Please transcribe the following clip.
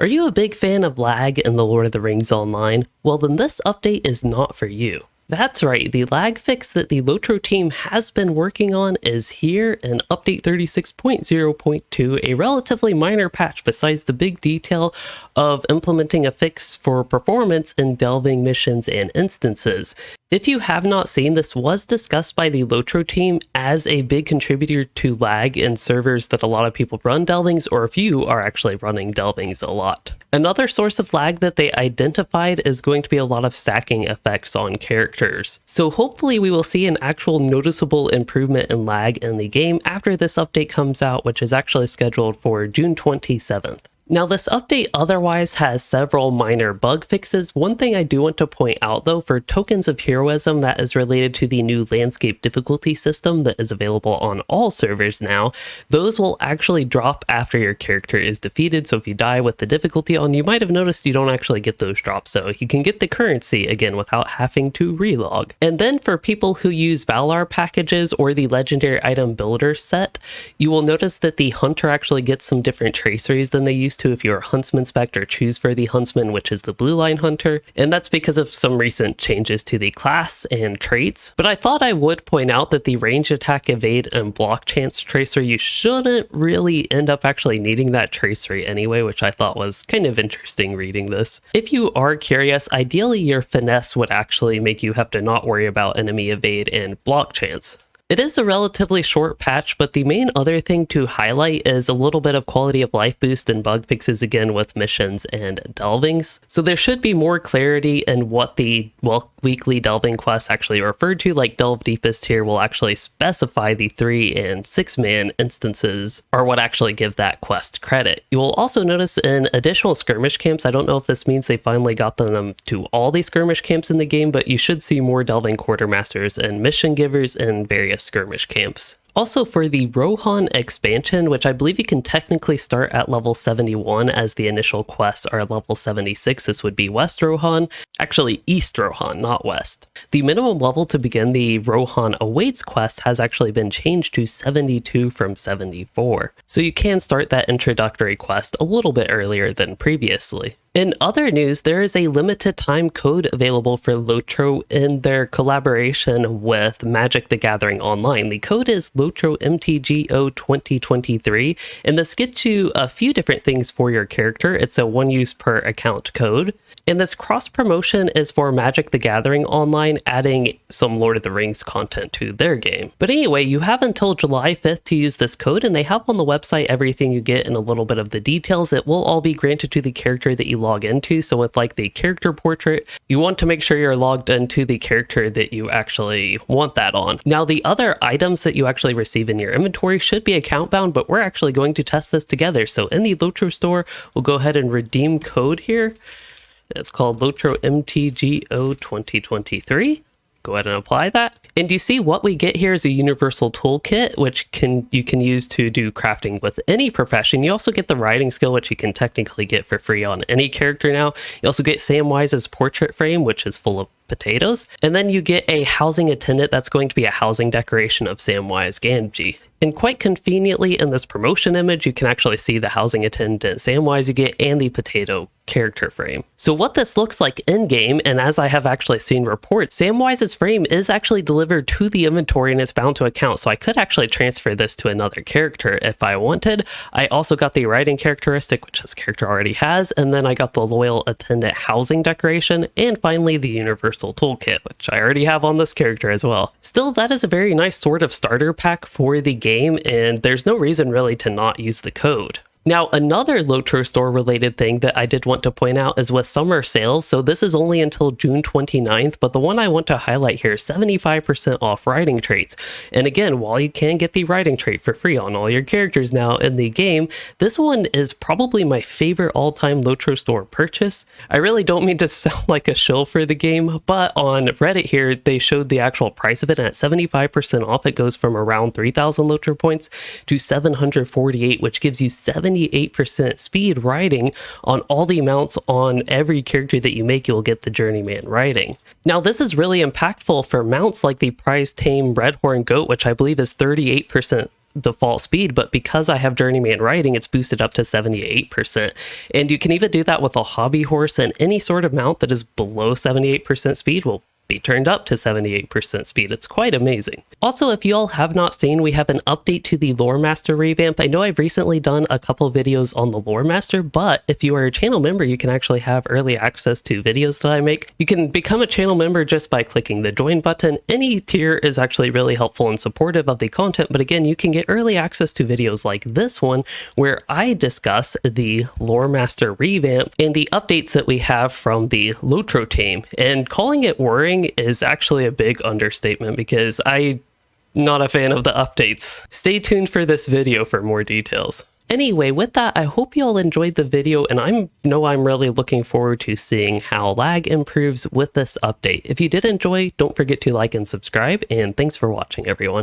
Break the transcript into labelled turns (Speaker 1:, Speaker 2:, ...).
Speaker 1: Are you a big fan of lag in The Lord of the Rings Online? Well, then this update is not for you. That's right, the lag fix that the LOTRO team has been working on is here in update 36.0.2, a relatively minor patch besides the big detail of implementing a fix for performance in delving missions and instances. If you have not seen, this was discussed by the LOTRO team as a big contributor to lag in servers that a lot of people run delvings, or if you are actually running delvings a lot. Another source of lag that they identified is going to be a lot of stacking effects on characters. So hopefully we will see an actual noticeable improvement in lag in the game after this update comes out, which is actually scheduled for June 27th. Now this update otherwise has several minor bug fixes. One thing I do want to point out though, for tokens of heroism that is related to the new landscape difficulty system that is available on all servers now, those will actually drop after your character is defeated. So if you die with the difficulty on, you might have noticed you don't actually get those drops. So you can get the currency again without having to relog. And then for people who use Valar packages or the legendary item builder set, you will notice that the hunter actually gets some different traceries than they used to if you're a huntsman spec or choose for the huntsman, which is the blue line hunter, and that's because of some recent changes to the class and traits. But I thought I would point out that the range attack, evade, and block chance tracer, you shouldn't really end up actually needing that tracery anyway, which I thought was kind of interesting reading this. If you are curious, ideally your finesse would actually make you have to not worry about enemy evade and block chance. It is a relatively short patch, but the main other thing to highlight is a little bit of quality of life boost and bug fixes again with missions and delvings. So there should be more clarity in what the weekly delving quests actually referred to, like Delve Deepest here will actually specify the 3 and 6 man instances are what actually give that quest credit. You will also notice in additional skirmish camps, I don't know if this means they finally got them to all the skirmish camps in the game, but you should see more delving quartermasters and mission givers in various skirmish camps. Also for the Rohan expansion, which I believe you can technically start at level 71 as the initial quests are level 76, this would be West Rohan, actually East Rohan, not West. The minimum level to begin the Rohan Awaits quest has actually been changed to 72 from 74. So you can start that introductory quest a little bit earlier than previously. In other news, there is a limited time code available for LOTRO in their collaboration with Magic the Gathering Online. The code is LOTRO MTGO 2023, and this gets you a few different things for your character. It's a one use per account code. And this cross promotion is for Magic the Gathering Online, adding some Lord of the Rings content to their game. But anyway, you have until July 5th to use this code, and they have on the website everything you get and a little bit of the details. It will all be granted to the character that you log into. So with like the character portrait, you want to make sure you're logged into the character that you actually want that on. Now, the other items that you actually receive in your inventory should be account bound, but we're actually going to test this together. So in the LOTRO store, we'll go ahead and redeem code here. It's called LOTRO MTGO 2023. Go ahead and apply that. And you see what we get here is a universal toolkit, which you can use to do crafting with any profession. You also get the writing skill, which you can technically get for free on any character now. You also get Samwise's portrait frame, which is full of potatoes. And then you get a housing attendant that's going to be a housing decoration of Samwise Gamgee. And quite conveniently in this promotion image, you can actually see the housing attendant Samwise you get and the potato character frame. So what this looks like in game, and as I have actually seen reports, Samwise's frame is actually delivered to the inventory and it's bound to account. So I could actually transfer this to another character if I wanted. I also got the writing characteristic, which this character already has. And then I got the loyal attendant housing decoration. And finally, the universal toolkit, which I already have on this character as well. Still, that is a very nice sort of starter pack for the game, and there's no reason really to not use the code. Now, another LOTRO store related thing that I did want to point out is with summer sales. So this is only until June 29th, but the one I want to highlight here is 75% off writing traits. And again, while you can get the writing trait for free on all your characters now in the game, this one is probably my favorite all-time LOTRO store purchase. I really don't mean to sound like a shill for the game, but on Reddit here, they showed the actual price of it, and at 75% off, it goes from around 3,000 LOTRO points to 748, which gives you 78% speed writing on all the amounts on every character that you make. You'll get the journeyman writing. Now, this is really impactful for mounts like the prize tame Redhorn Goat, which I believe is 38% default speed, but because I have Journeyman riding, it's boosted up to 78%. And you can even do that with a hobby horse, and any sort of mount that is below 78% speed will be turned up to 78% speed. It's quite amazing. Also, if you all have not seen, we have an update to the Lore Master revamp. I know I've recently done a couple videos on the Lore Master, but if you are a channel member, you can actually have early access to videos that I make. You can become a channel member just by clicking the join button. Any tier is actually really helpful and supportive of the content, but again, you can get early access to videos like this one, where I discuss the Lore Master revamp and the updates that we have from the LOTRO team. And calling it worrying is actually a big understatement, because I'm not a fan of the updates. Stay tuned for this video for more details. Anyway, with that, I hope you all enjoyed the video, and I'm really looking forward to seeing how lag improves with this update. If you did enjoy, don't forget to like and subscribe, and thanks for watching, everyone.